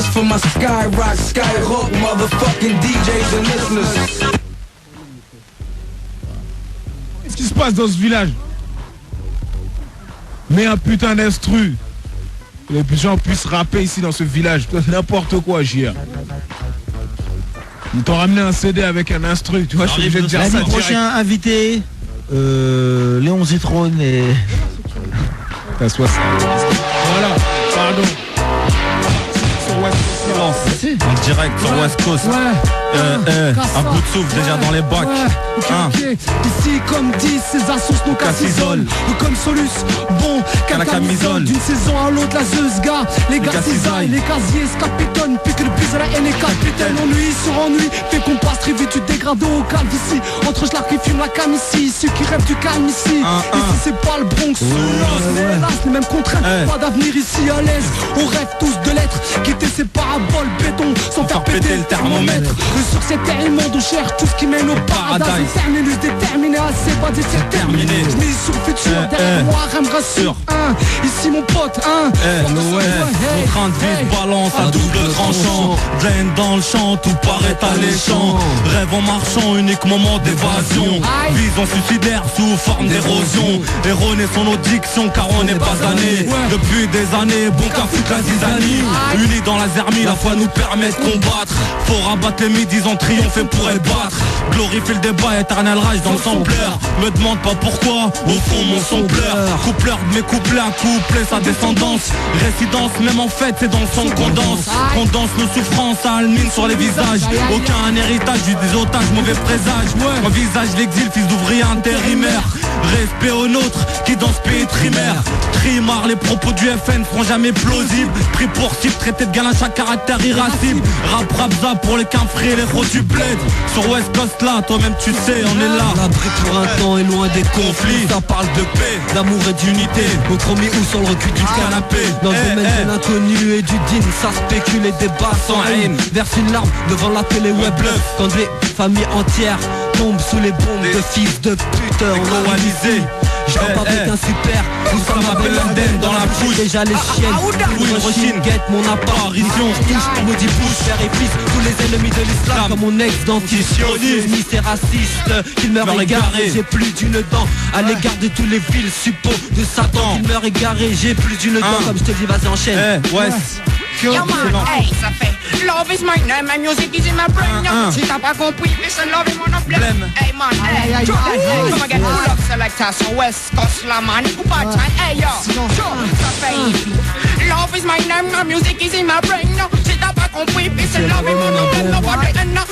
this for my Skyrock, Skyrock, motherfucking DJs and listeners. Qu'est-ce qui se passe dans ce village? Mets un putain d'instru. Les gens puissent rapper ici dans ce village. N'importe quoi, JR. Ils t'ont ramené un CD avec un instru. Tu vois, je suis obligé de dire ça. Le prochain invité, Léon Zitrone et... T'as 60. Voilà, pardon. En direct sur West Coast. Un bout de souffle déjà dans les bacs. Okay. Ici comme 10, ces assos nos cassisol. Comme Solus, bon, qu'à la camisole. D'une saison à l'autre, la zeuse, gars. Les gars cisaillent, les casiers capitonnent. Puis que le plus à la haine est capitaine. Ennui sur ennui, fait qu'on passe très vite. Tu dégrades au calme ici. Entre schlards qui fument la cam ici. Ceux qui rêvent du calme ici. Ici c'est pas le Bronx. Mais hélas, les mêmes contraintes. Pas d'avenir ici à l'aise. On rêve tous de l'être. Quitter ces paraboles béton sans faire péter le thermomètre. Sur cette terre immonde on cherche tout ce qui mène au paradis. Terminus déterminé, assez pas déterminé. Je mise sur le futur, derrière moi, rien me rassure. Ici mon pote, Mon train de vie balance à double tranchant. Draine dans le champ, tout paraît alléchant. Rêve en marchant, unique moment d'évasion. Vision suicidaire sous forme d'érosion. Erroné son nos dictions car on n'est pas années. Depuis des années, bon qu'à foutre la zizanie. Unis dans la zermie, la foi nous permet de combattre. Faut rabattre les midis en triompher pour les battre. Glorifier le débat, éternel rage dans le sampleur. Me demande pas pourquoi, au fond mon son pleure. Coupleur de mes couplets à couplets, sa descendance. Résidence, même en fait c'est dans le sang qu'on danse. On danse nos souffrances à almine sur les visages. Aucun héritage, juste des otages, mauvais présage. Envisage l'exil, fils d'ouvrier intérimaire. Respect aux nôtres, qui dans ce pays trimaire. Trimar, les propos du FN seront jamais plausibles. Pris pour cible, traité de galin, chaque caractère irascible. Rap rapza pour les quinfrés et les gros du bled. Sur West Coast là, toi-même tu sais, on est là. L'abri pour un temps et loin des conflits. Ça parle de paix, d'amour et d'unité. Au premier ou sur le recul du canapé. Dans le domaine de l'inconnu et du digne, ça spécule et débat sans haine. Verse une larme devant la télé web bluff. Quand des familles entières tombent sous les bombes de fils de pute coalisés. Je rappe avec un super Oussama Ben Laden dans la bouche. Déjà les chiennes, Hiroshima guette mon apparition. Touche, maudit bouche, père et fils. Tous les ennemis de l'islam comme mon ex-dentiste. Sioniste et raciste, qu'il meurt égaré. J'ai plus d'une dent à l'égard de tous les villes suppos de Satan. Qu'il meurt égaré, j'ai plus d'une dent. Comme je te dis, vas-y enchaîne. Yo man, hey, ça fait Love is my name, my music is in my brain. Si t'as pas compris, listen, love is mon emblème. Hey man, hey, come again, pull up selector, so West Coast la man, ou pas time, hey yo, ça fait Love is my name, my music is in my brain. Si t'as pas compris, listen, love is mon emblème.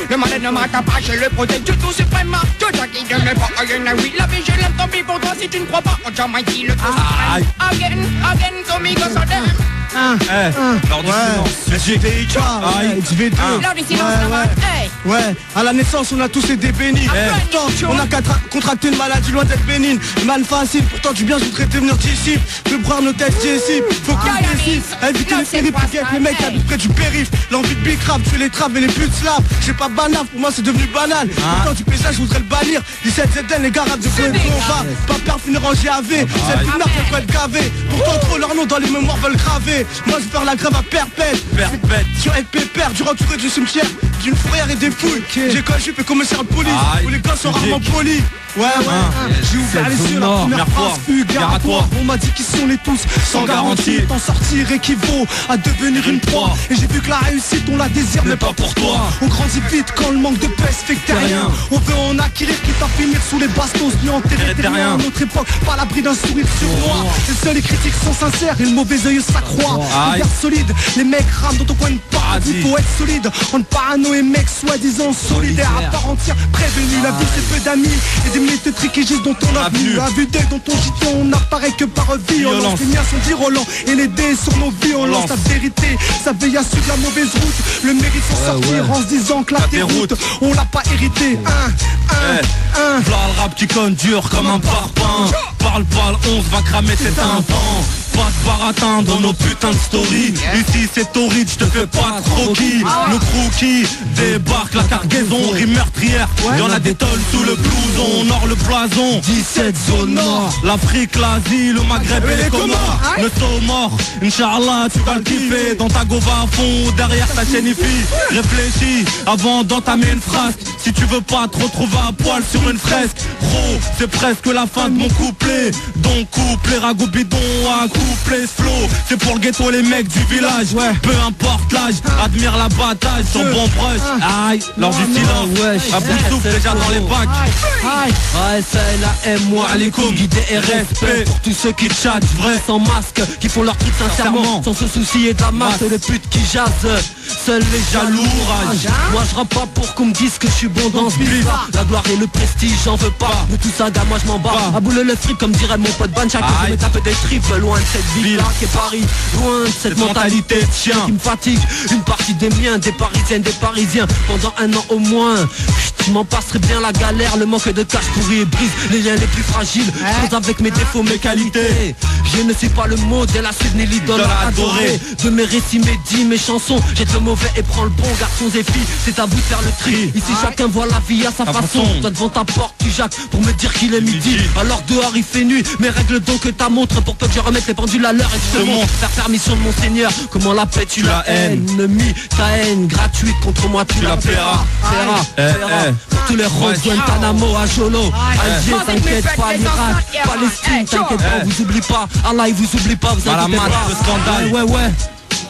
Le mal ne m'attend pas, je le protège du tout suprême. Tout ça qui ne m'est pas, oui, la vie je l'aime, tant pis pour toi si tu ne crois pas. On jamais dit le tout suprême. Again, so me go so them. Lors du silence. Ouais, à la naissance on a tous été bénis. Pourtant on a contracté une maladie loin d'être bénigne. Man facile, pourtant du bien je voudrais devenir disciple. De boire nos tests ici, faut qu'on décide. Éviter les périples, les mecs qui habitent près du périph'. L'envie de big rap, tuer les traves et les putes slap. J'ai pas banal, pour moi c'est devenu banal. Pourtant du paysage je voudrais le bannir. 17 ZN, les gars rap de Cohen va. Pas peur finir en GAV. Cette une marque elle peut être gravée. Pourtant trop leur nom dans les mémoires veulent graver. Moi je vais faire la grève à perpète. Sur être pépère, durant entouré du cimetière, d'une fourrière et des fouilles. J'ai quand je fais commissaire de police, où les gars sont rarement polis. Ouais, j'ai ouvert les yeux la première phrase, gare à toi. On m'a dit qu'ils sont les tous sans garantie. T'en sortir équivaut à devenir une proie. Et j'ai vu que la réussite on la désire mais pas pour toi. On grandit vite quand le manque de paix fait que t'es rien. On veut en acquérir quitte à finir sous les bastos. Ni enterrer des rien à notre époque, pas l'abri d'un sourire sur moi. Et seuls les critiques sont sincères et le mauvais œil s'accroît. Regarde solide, les mecs rament dans ton coin de paradis. Faut être solide, on parano et mecs soi-disant solidaires à part entière. Prévenu, la vie c'est peu d'amis et des minutes de triquégis dont on a vu. À vue d'œil dont on giton, on n'apparaît que par violence. Les miens sont virulents et les dés sur nos violences. La vérité, ça veille à suivre la mauvaise route. Le mérite faut sortir en se disant que la déroute, on l'a pas hérité. V'là le rap qui conne dur comme un parpaing. Parle, 11 va cramer tes tympans. Pas baratin dans nos putains de stories. Ici c'est torride, je te fais pas de croquis. Le crookie débarque, la cargaison, rime meurtrière. Y'en a des tonnes sous le blouson, nord le blason. 17 zones nord, l'Afrique, l'Asie, le Maghreb et les Comores. Le saut mort, Inch'Allah tu vas le kiffer. Dans ta gova à fond, derrière ta chaîne IFI. Réfléchis avant d'entamer une phrase. Si tu veux pas te retrouver à poil sur une fresque. Gros, c'est presque la fin de mon couplet. Donc coupe les ragots bidons à couplet flow. C'est pour le ghetto les mecs du village. Peu importe l'âge, admire la bataille. Son bon brush, aïe, lors du silence. À bout de souffle déjà dans les bacs. Ouais, ça est la M, moi Alaikum, guidé et respect pour tous ceux qui chattent vrai sans masque, qui font leur truc sincèrement, sans se soucier de la masse. Les putes qui jazzent, seuls les jaloux ragent. Moi je rappe pas pour qu'on me dise que je suis bon dans ce bif. La gloire et le prestige, j'en veux pas. De tout ça, gars, moi je m'en bats. À boule le fric comme dirait mon pote Banchak. Je me tape des tripes loin de cette ville là qui est Paris. Loin de cette mentalité de chien qui me fatigue. Une partie des miens, des parisiennes, des parisiens. Pendant un an au moins, je m'en passerai bien la galère. Le manque de cash pourri et brise les liens les plus fragiles. Chose avec mes défauts, mes qualités. Je ne suis pas le modèle à suivre ni l'idole à adorer. De mes récits, mes dits, mes chansons, jette le mauvais et prends le bon. Garçons et filles, c'est à vous de faire le tri. Ici chacun voit la vie à sa façon. Toi devant ta porte tu jacques pour me dire qu'il est midi. Alors dehors il fait nuit, mais règle donc ta montre pour peu que je remette les pendules à l'heure. Et je te montre, faire permission de mon Seigneur. Comment la paix tu la haine. Ennemi, ta haine gratuite contre moi tu la paieras. Pour tous les roses, Guantanamo, à Jolo, Alger, t'inquiète pas, l'Irak, Palestine, t'inquiète pas, vous oublie pas, Allah il vous oublie pas, vous inquiétez pas. Le scandale. Ouais.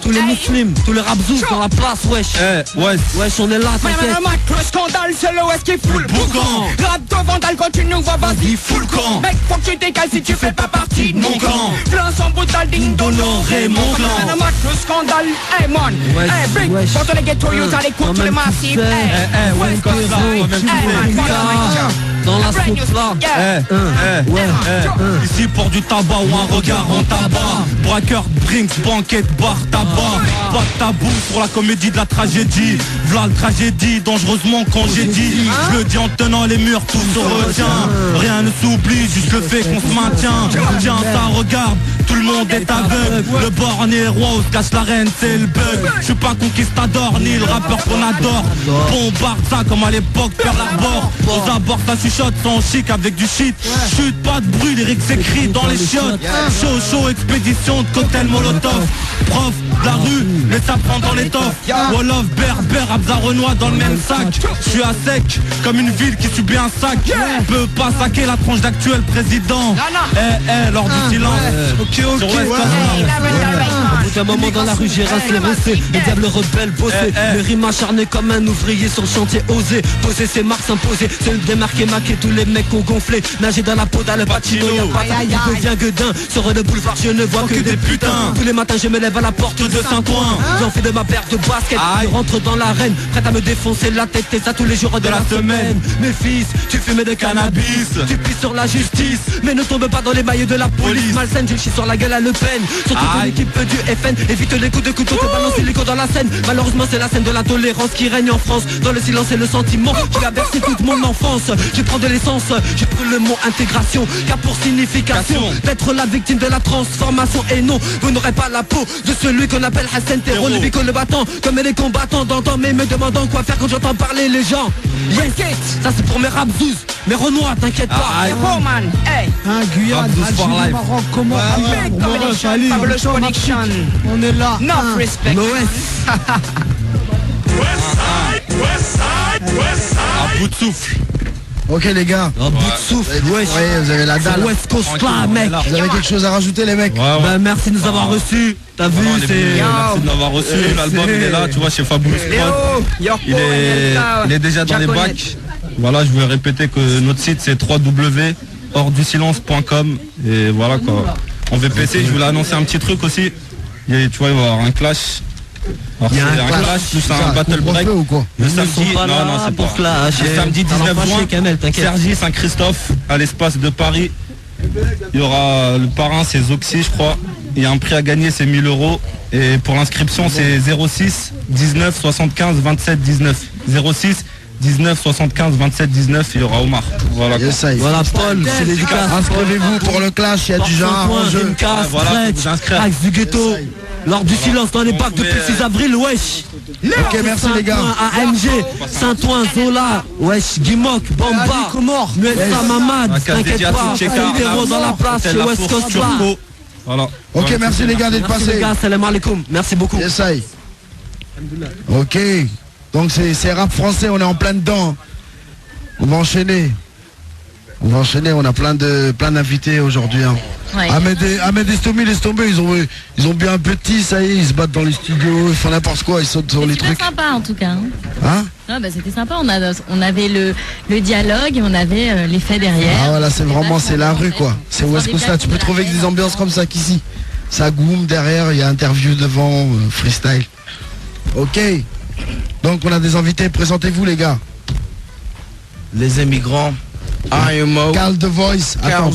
Tous les musulmans, tous les rabzous dans la place, wesh. Wesh, on est là, t'inquiète. Le scandale, c'est l'OS qui fout le boucan. Rap de vandale quand tu nous vois, vas-y, fous le camp. Mec, faut que tu décales si tu fais pas partie de mon clan. Plein sans brutal, digne d'honorer mon clan. Le scandale, hey man, hey big. Quand on est ghetto, you t'as l'écoute, tous les massifs. Hey, West Coast, hey man, dans la soupe là. Ici pour du tabac ou un regard en tabac. Braqueur, drinks, banquette, bar, tabac. Pas de tabou sur la comédie de la tragédie. V'là la tragédie, dangereusement quand j'ai dit. Je le dis en tenant les murs, tout se retient. Rien ne s'oublie, juste le fait qu'on se maintient. Tiens ça regarde, tout le monde est aveugle. Le borgne est roi, on se cache la reine, c'est le bug. Je suis pas conquistador, ni le rappeur qu'on adore. Bombarde ça comme à l'époque Pearl Harbor. Aux abords ça chuchote sans chic avec du shit. Chute, pas de bruit, lyrics s'écrit dans les chiottes. Chaud, expédition de cocktail molotov. Prof de la rue, les sapins dans l'étoffe. Wolof, Berber, Abza Renoir dans le même sac. Je suis à sec, comme une ville qui subit un sac. Peut pas saquer la tronche d'actuel président. Lors du silence. Au bout d'un moment dans la rue j'ai rincé, rossé. Le diable rebelle bossé. Le rime acharné comme un ouvrier sur le chantier osé. Poser ses marques s'imposer. C'est le démarqué maqué, tous les mecs ont gonflé. Nager dans la peau dans le Pacino. Y'a pas il devient gueudin. Sur le boulevard je ne vois que des putains. Tous les matins je me lève à la porte de Saint-Ouen. J'en fais de ma paire de basket. Je rentre dans l'arène, prête à me défoncer la tête. Et ça tous les jours de la semaine. Mes fils, tu fumes de cannabis. Tu pisses sur la justice, mais ne tombe pas dans les mailles de la police. Malsaine, je le chie sur la gueule à Le Pen. Surtout de l'équipe du FN. Évite les coups de couteau, te balance l'hélico dans la scène. Malheureusement c'est la scène de l'intolérance qui règne en France. Dans le silence et le sentiment qui a bercé toute mon enfance. Je prends de l'essence, je brûle le mot intégration. Car pour signification d'être la victime de la transformation. Et non, vous n'aurez pas la peau de celui qu'on appelle Hassan Terreau. Le bico le battant, comme les combattants d'antan. Mais me demandant quoi faire quand j'entends parler les gens. Yes, ça c'est pour mes rapzouz. Mais Renoir, t'inquiète pas. Man, hey. Guyane, Algérie, Maroc, comment Fabulous Connection. On est là. No respect. À bout de souffle. Ok les gars. Un bout de souffle, wesh. Vous avez la dalle. West Coast là, mec. Vous avez quelque chose à rajouter les mecs? Bah merci de nous avoir reçus. T'as vu, c'est... Merci de m'avoir reçu. L'album il est là, tu vois, chez Fabulous Prod. Il est déjà dans les bacs. Voilà, je voulais répéter que notre site c'est www.hordusilence.com. Et voilà quoi. En VPC, je voulais annoncer un petit truc aussi. Tu vois, il va y avoir un clash. Alors, c'est un clash plus un battle break ou quoi? le samedi, c'est pour clash. Le samedi 19 juin, Sergi Saint-Christophe à l'espace de Paris. Il y aura le parrain, c'est Zoxy je crois. Il y a un prix à gagner, c'est 1000 €. Et pour l'inscription c'est 06 19 75 27 19. 06 19 75 27 19, il y aura Omar. Voilà. Yes, Voilà, Paul, c'est dédicace. Inscrivez-vous pour le clash, il y a du genre en jeu. Rimcast, Voilà, faut Fred, vous inscrire. Axe du ghetto. Lors du silence dans les bacs depuis le 6 avril, wesh. Ok, merci les gars. AMG, Saint-Ouen, Zola, wesh, Guimok, Bamba, Muelsa, Mamad, t'inquiète pas, Fédéro dans la place chez West Coast Bar. Voilà. Ok, merci les gars d'être Merci passés. les gars, salam alaikum, merci beaucoup. Yes, aïe. Ok, donc c'est rap français, on est en plein dedans. On va enchaîner. On a plein d'invités aujourd'hui. Hein. Ouais. Ahmed Estomi, laisse tomber, ils ont bien un petit, ça y est, ils se battent dans les studios, ils font n'importe quoi, ils sautent sur les C'était trucs. sympa en tout cas. Hein? Ah, bah, c'était sympa, on avait le dialogue et on avait les faits derrière. Ah voilà, c'est vraiment, c'est la rue quoi. C'est West Coast là, tu peux trouver que des ambiances comme ça qu'ici. Ça goum derrière, il y a interview devant, freestyle. Ok, donc on a des invités, présentez-vous les gars. Les immigrants. IMO. Carl The Voice. Attends,